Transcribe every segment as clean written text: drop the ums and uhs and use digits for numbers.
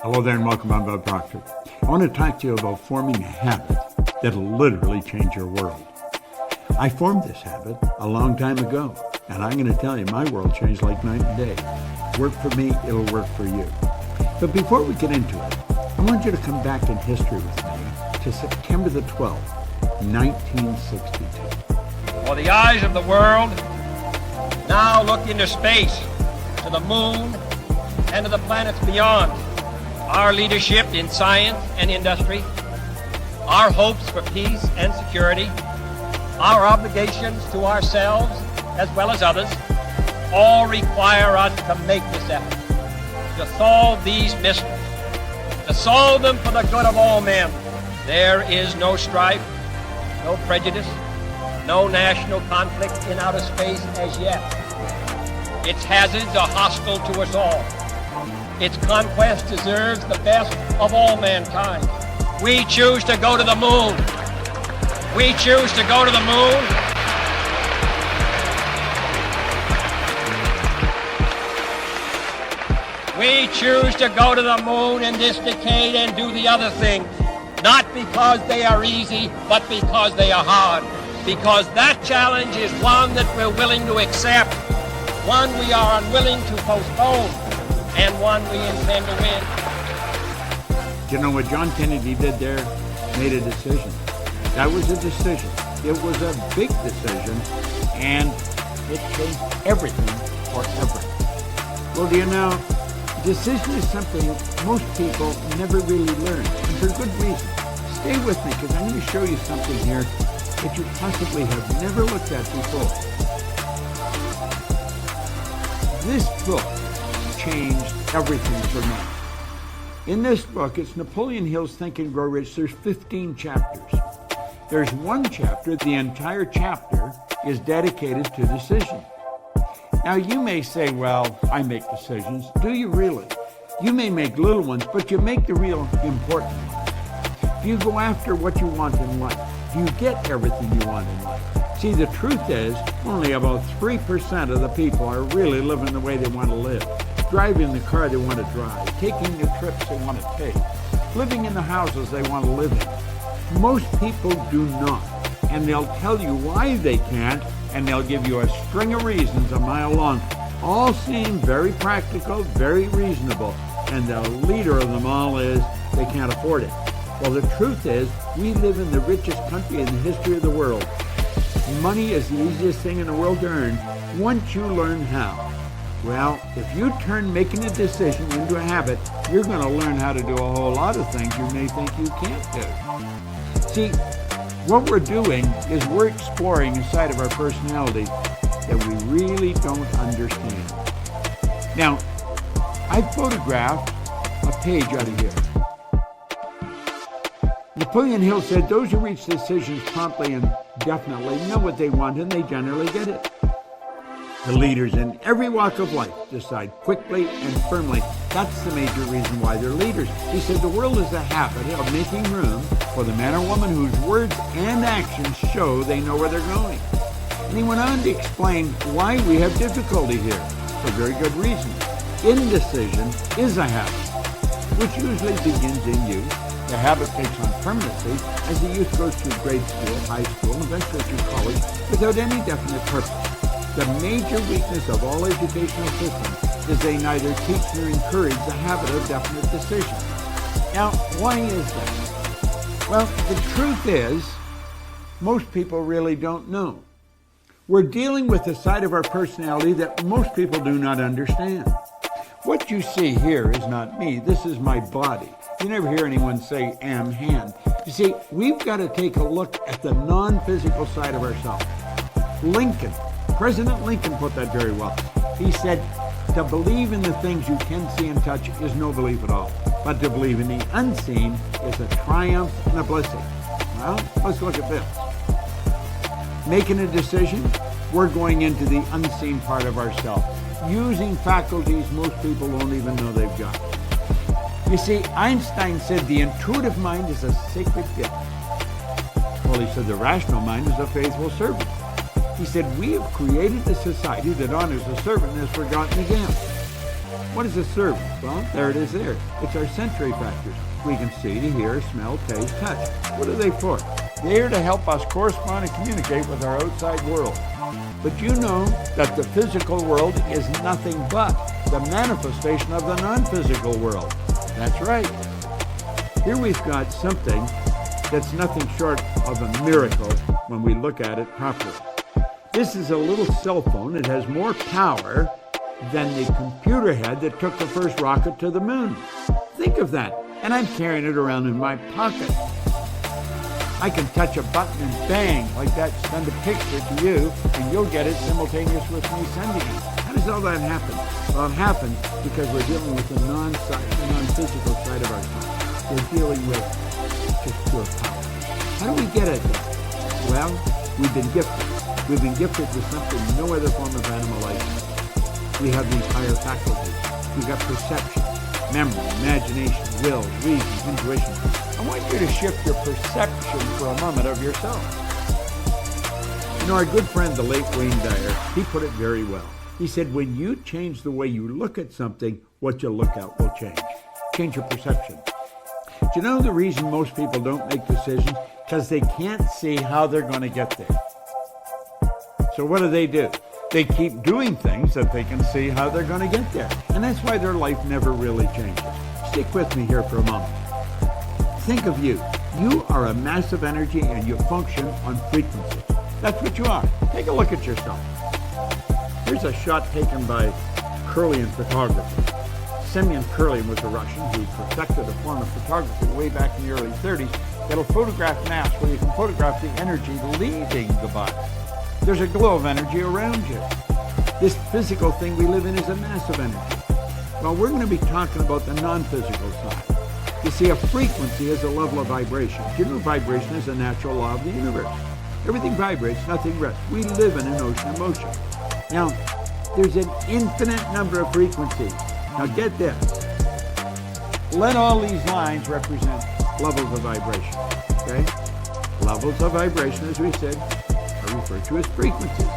Hello there and welcome. I'm Bob Proctor. I want to talk to you about forming a habit that'll literally change your world. I formed this habit a long time ago, and I'm going to tell you, my world changed like night and day. Work for me, it'll work for you. But before we get into it, I want you to come back in history with me to September the 12th, 1962. For the eyes of the world now look into space, to the moon, and to the planets beyond. Our leadership in science and industry, our hopes for peace and security, our obligations to ourselves as well as others, all require us to make this effort, to solve these mysteries, to solve them for the good of all men. There is no strife, no prejudice, no national conflict in outer space as yet. Its hazards are hostile to us all. Its conquest deserves the best of all mankind. We choose to go to the moon. We choose to go to the moon. We choose to go to the moon in this decade and do the other things, not because they are easy, but because they are hard. Because that challenge is one that we're willing to accept, one we are unwilling to postpone, and one we intend to win. You know what John Kennedy did there? Made a decision. That was a decision. It was a big decision, and it changed everything forever. Well, do you know, decision is something most people never really learn, and for good reason. Stay with me, because I'm going to show you something here that you possibly have never looked at before. This book changed everything for me. In this book, it's Napoleon Hill's Think and Grow Rich. There's 15 chapters. There's one chapter, the entire chapter is dedicated to decision. Now you may say, well, I make decisions. Do you really? You may make little ones, but you make the real important ones. If you go after what you want in life, you get everything you want in life. See, the truth is, only about 3% of the people are really living the way they want to live. Driving the car they want to drive, taking the trips they want to take, living in the houses they want to live in. Most people do not, and they'll tell you why they can't, and they'll give you a string of reasons a mile long. All seem very practical, very reasonable, and the leader of them all is they can't afford it. Well, the truth is, we live in the richest country in the history of the world. Money is the easiest thing in the world to earn once you learn how. Well, if you turn making a decision into a habit, you're going to learn how to do a whole lot of things you may think you can't do. See, what we're doing is we're exploring a side of our personality that we really don't understand. Now, I photographed a page out of here. Napoleon Hill said, those who reach decisions promptly and definitely know what they want, and they generally get it. The leaders in every walk of life decide quickly and firmly. That's the major reason why they're leaders. He said the world is a habit of making room for the man or woman whose words and actions show they know where they're going. And he went on to explain why we have difficulty here, for very good reason. Indecision is a habit, which usually begins in youth. The habit takes on permanency as the youth goes through grade school, high school, and eventually through college without any definite purpose. The major weakness of all educational systems is they neither teach nor encourage the habit of definite decision. Now, why is that? Well, the truth is, most people really don't know. We're dealing with a side of our personality that most people do not understand. What you see here is not me. This is my body. You never hear anyone say, am hand. You see, we've got to take a look at the non-physical side of ourselves. President Lincoln put that very well. He said, to believe in the things you can see and touch is no belief at all. But to believe in the unseen is a triumph and a blessing. Well, let's look at this. Making a decision, we're going into the unseen part of ourselves, using faculties most people don't even know they've got. You see, Einstein said the intuitive mind is a sacred gift. Well, he said the rational mind is a faithful servant. He said, we have created a society that honors the servant and has forgotten the gift. What is a servo? Well, there it is there. It's our sensory factors. We can see, hear, smell, taste, touch. What are they for? They're to help us correspond and communicate with our outside world. But you know that the physical world is nothing but the manifestation of the non-physical world. That's right. Here we've got something that's nothing short of a miracle when we look at it properly. This is a little cell phone. It has more power than the computer head that took the first rocket to the moon. Think of that. And I'm carrying it around in my pocket. I can touch a button and bang, like that, send a picture to you, and you'll get it simultaneous with me sending it. How does all that happen? Well, it happens because we're dealing with the non-physical side of ourselves. We're dealing with just pure power. How do we get at that? Well, we've been gifted. We've been gifted with something no other form of animal life has. We have these higher faculties. We've got perception, memory, imagination, will, reason, intuition. I want you to shift your perception for a moment of yourself. You know, our good friend, the late Wayne Dyer, he put it very well. He said, when you change the way you look at something, what you look at will change. Change your perception. Do you know the reason most people don't make decisions? Because they can't see how they're going to get there. So what do? They keep doing things that they can see how they're going to get there. And that's why their life never really changes. Stick with me here for a moment. Think of you. You are a massive energy and you function on frequency. That's what you are. Take a look at yourself. Here's a shot taken by Curlian photography. Semyon Curlian was a Russian who perfected a form of photography way back in the early 30s that'll photograph mass where you can photograph the energy leaving the body. There's a glow of energy around you. This physical thing we live in is a massive energy. Well, we're going to be talking about the non-physical side. You see, a frequency is a level of vibration. Do you know vibration is a natural law of the universe? Everything vibrates, nothing rests. We live in an ocean of motion. Now, there's an infinite number of frequencies. Now get this. Let all these lines represent levels of vibration, okay? Levels of vibration, as we said, are referred to as frequencies.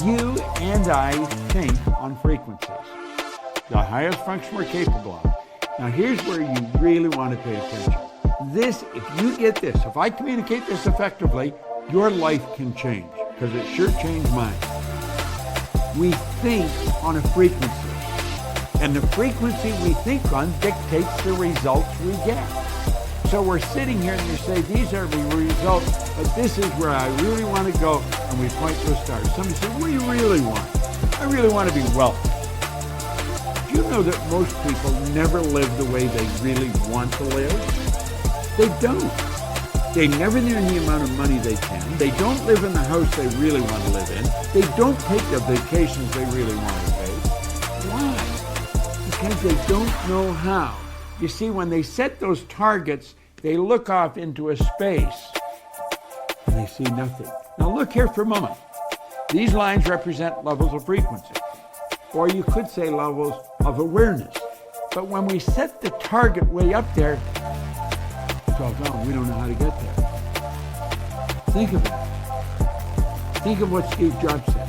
You and I think on frequencies. The highest function we're capable of. Now here's where you really want to pay attention. This, if you get this, if I communicate this effectively, your life can change, because it sure changed mine. We think on a frequency. And the frequency we think on dictates the results we get. So we're sitting here and you say, these are the results, but this is where I really want to go, and we point to a star. Somebody says, what do you really want? I really want to be wealthy. Do you know that most people never live the way they really want to live? They don't. They never earn the amount of money they can. They don't live in the house they really want to live in. They don't take the vacations they really want to take. Why? Because they don't know how. You see, when they set those targets, they look off into a space and they see nothing. Now look here for a moment. These lines represent levels of frequency, or you could say levels of awareness. But when we set the target way up there, it's all gone. We don't know how to get there. Think of it. Think of what Steve Jobs said.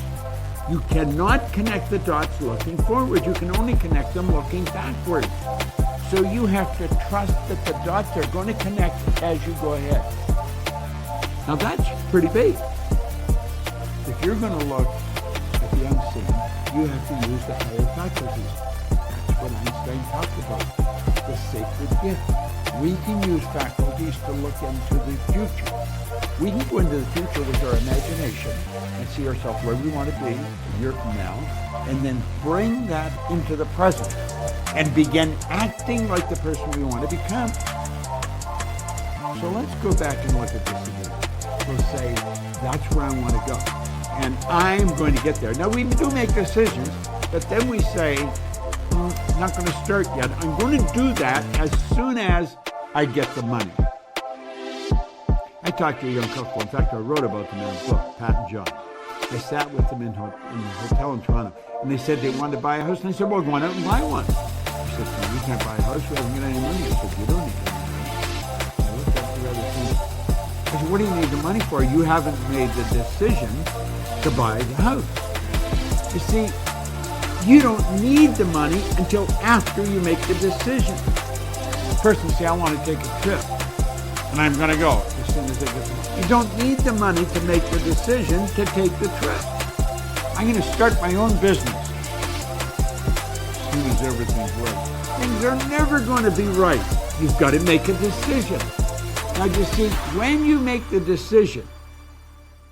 You cannot connect the dots looking forward. You can only connect them looking backward. So you have to trust that the dots are going to connect as you go ahead. Now that's pretty big. If you're going to look at the unseen, you have to use the higher faculties. That's what Einstein talked about, the sacred gift. We can use faculties to look into the future. We can go into the future with our imagination and see ourselves where we want to be a year from now, and then bring that into the present and begin acting like the person we want to become. So let's go back and look at this again. We'll say, that's where I want to go. And I'm going to get there. Now, we do make decisions, but then we say, I'm not going to start yet. I'm going to do that as soon as I get the money. I talked to a young couple. In fact, I wrote about them in a book, Pat and John. I sat with them in a hotel in Toronto, and they said they wanted to buy a house. And I said, well, go on out and buy one. I said, well, we can't buy a house. We haven't got any money. I said, you don't need any money. I looked up the other thing. I said, what do you need the money for? You haven't made the decision to buy the house. You see, You don't need the money until after you make the decision. The person say, I want to take a trip, and I'm going to go as soon as I get there. You don't need the money to make the decision to take the trip. I'm going to start my own business. As soon as everything's right. Things are never going to be right. You've got to make a decision. Now, you see, when you make the decision,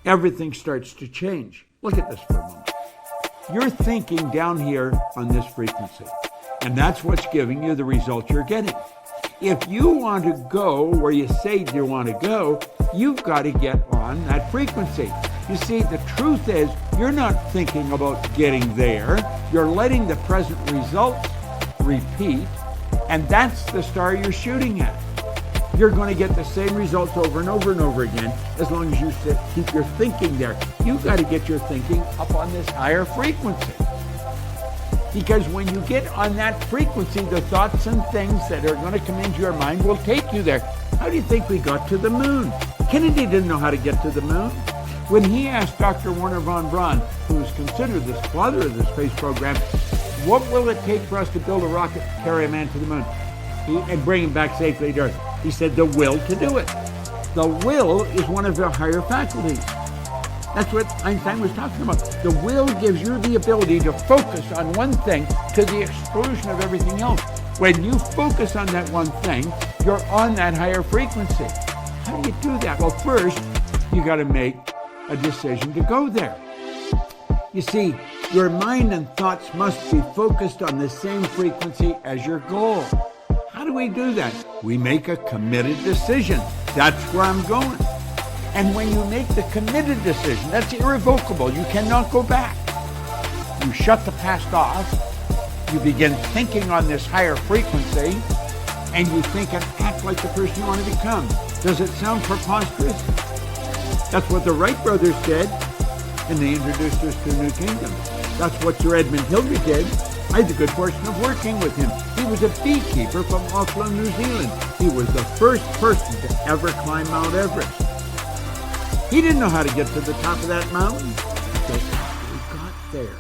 everything starts to change. Look at this for a moment. You're thinking down here on this frequency, and that's what's giving you the result you're getting. If you want to go where you say you want to go, you've got to get on that frequency. You see, the truth is, you're not thinking about getting there. You're letting the present results repeat, and that's the star you're shooting at. You're going to get the same results over and over and over again as long as you keep your thinking there. You've got to get your thinking up on this higher frequency. Because when you get on that frequency, the thoughts and things that are going to come into your mind will take you there. How do you think we got to the moon? Kennedy didn't know how to get to the moon. When he asked Dr. Wernher von Braun, who is considered the father of the space program, what will it take for us to build a rocket to carry a man to the moon and bring him back safely to Earth? He said the will to do it. The will is one of the higher faculties. That's what Einstein was talking about. The will gives you the ability to focus on one thing to the exclusion of everything else. When you focus on that one thing, you're on that higher frequency. How do you do that? Well, first, you got to make a decision to go there. You see, your mind and thoughts must be focused on the same frequency as your goal. How do we do that? We make a committed decision. That's where I'm going. And when you make the committed decision, that's irrevocable. You cannot go back. You shut the past off. You begin thinking on this higher frequency, and you think and act like the person you want to become. Does it sound preposterous? That's what the Wright brothers did, and they introduced us to a new kingdom. That's what Sir Edmund Hillary did. I had the good fortune of working with him. He was a beekeeper from Auckland, New Zealand. He was the first person to ever climb Mount Everest. He didn't know how to get to the top of that mountain until after he got there.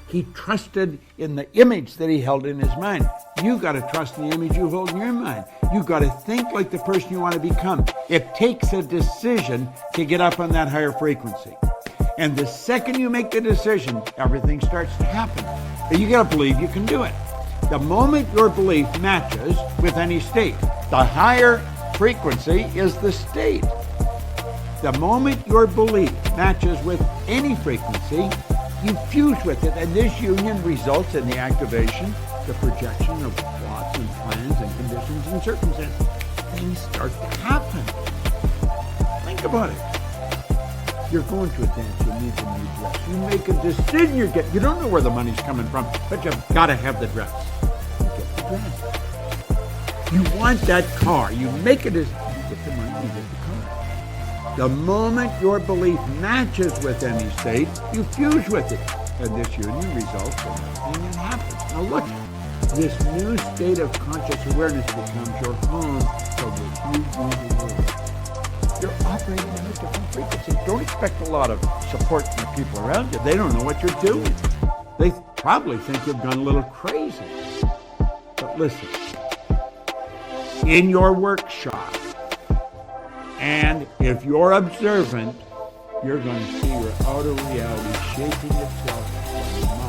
He trusted in the image that he held in his mind. You got to trust in the image you hold in your mind. You got to think like the person you want to become. It takes a decision to get up on that higher frequency. And the second you make the decision, everything starts to happen. But you got to believe you can do it. The moment your belief matches with any state, the higher frequency is the state. The moment your belief matches with any frequency, you fuse with it, and this union results in the activation, the projection of thoughts and plans and conditions and circumstances. Things start to happen. Think about it. You're going to a dance, you need the new dress. You make a decision, you don't know where the money's coming from, but you've got to have the dress. You get the dress. You want that car, you make a decision, you get the money, you get the car. The moment your belief matches with any state, you fuse with it. And this union results in everything that happens. Now look, this new state of conscious awareness becomes your home from which you view the world. You're operating at a different frequency. Don't expect a lot of support from the people around you. They don't know what you're doing. They probably think you've gone a little crazy. But listen, in your workshop, and if you're observant, you're going to see your outer reality shaping itself from the mind.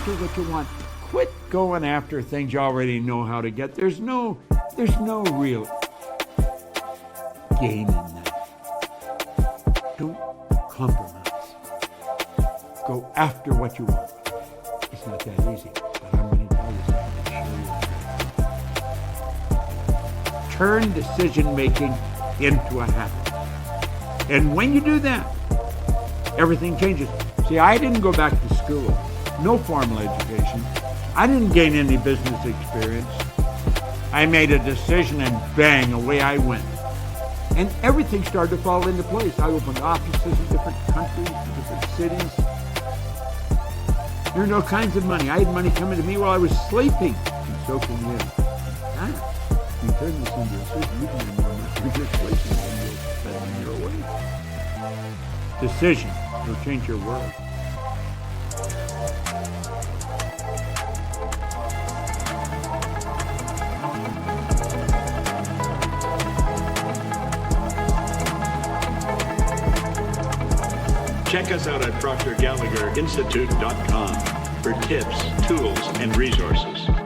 What you want. Quit going after things you already know how to get. There's no real gain in that. Don't compromise. Go after what you want. It's not that easy, but I'm going to tell you something. Turn decision making into a habit. And when you do that, everything changes. See, I didn't go back to school. No formal education. I didn't gain any business experience. I made a decision and bang, away I went. And everything started to fall into place. I opened offices in different countries, different cities. Earned all kinds of money. I had money coming to me while I was sleeping. And so can you. You turn this into a system, you can get more money for your sleeping than you're spending your awake. Decision will change your world. Check us out at ProctorGallagherInstitute.com for tips, tools, and resources.